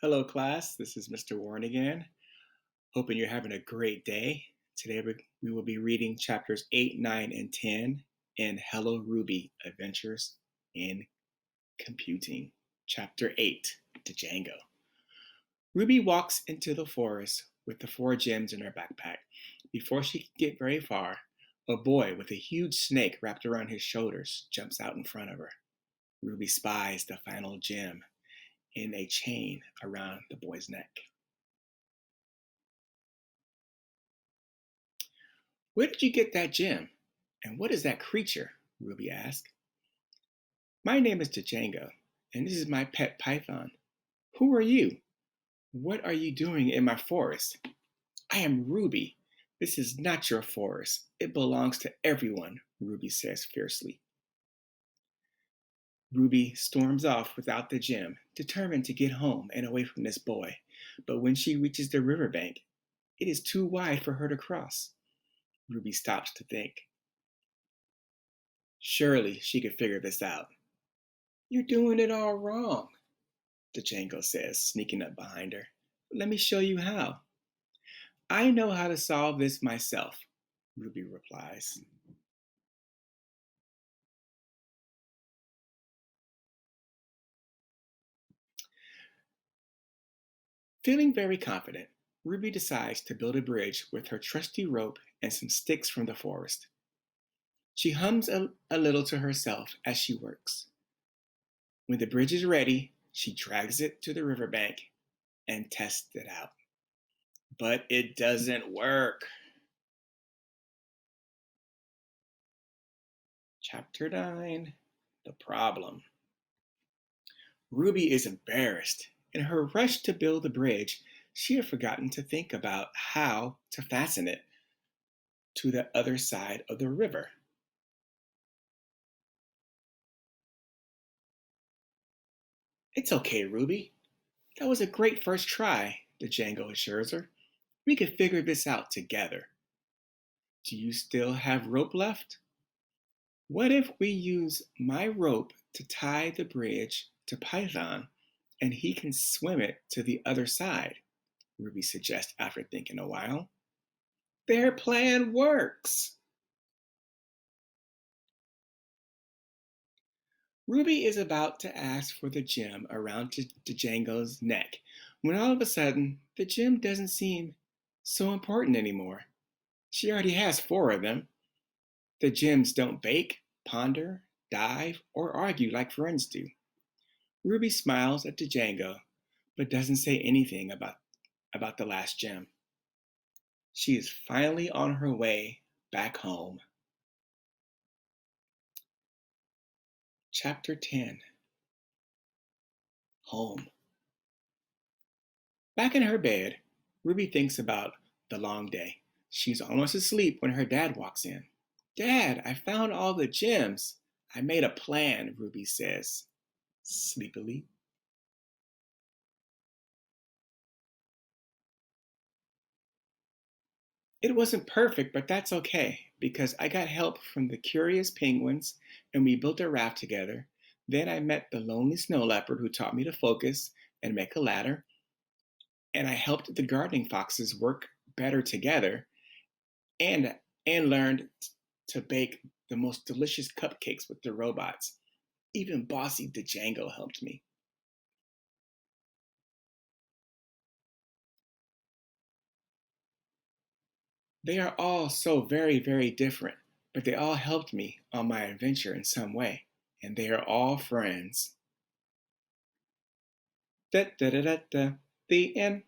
Hello, class. This is Mr. Warren again. Hoping you're having a great day. Today we will be reading chapters 8, 9, and 10 in Hello Ruby Adventures in Computing. Chapter 8, Django. Ruby walks into the forest with the 4 gems in her backpack. Before she can get very far, a boy with a huge snake wrapped around his shoulders jumps out in front of her. Ruby spies the final gem in a chain around the boy's neck. "Where did you get that gem? And what is that creature?" Ruby asked. "My name is Django, and this is my pet python. Who are you? What are you doing in my forest?" "I am Ruby. This is not your forest. It belongs to everyone," Ruby says fiercely. Ruby storms off without the gem, determined to get home and away from this boy. But when she reaches the riverbank, it is too wide for her to cross. Ruby stops to think. Surely she could figure this out. "You're doing it all wrong," Django says, sneaking up behind her. "Let me show you how." "I know how to solve this myself," Ruby replies. Feeling very confident, Ruby decides to build a bridge with her trusty rope and some sticks from the forest. She hums a little to herself as she works. When the bridge is ready, she drags it to the riverbank and tests it out. But it doesn't work. Chapter 9, The Problem. Ruby is embarrassed. In her rush to build the bridge, she had forgotten to think about how to fasten it to the other side of the river. "It's okay, Ruby. That was a great first try," Django assures her. "We can figure this out together. Do you still have rope left? What if we use my rope to tie the bridge to Python and he can swim it to the other side?" Ruby suggests after thinking a while. "Their plan works." Ruby is about to ask for the gem around Django's neck when all of a sudden the gem doesn't seem so important anymore. She already has 4 of them. The gems don't bake, ponder, dive, or argue like friends do. Ruby smiles at Django, but doesn't say anything about the last gem. She is finally on her way back home. Chapter 10, Home. Back in her bed, Ruby thinks about the long day. She's almost asleep when her dad walks in. "Dad, I found all the gems. I made a plan," Ruby says, sleepily. "It wasn't perfect, but that's okay, because I got help from the curious penguins and we built a raft together. Then I met the lonely snow leopard who taught me to focus and make a ladder, and I helped the gardening foxes work better together and learned to bake the most delicious cupcakes with the robots. Even bossy Django helped me." "They are all so very, very different, but they all helped me on my adventure in some way, and they are all friends." Da, da, da, da, da. The end.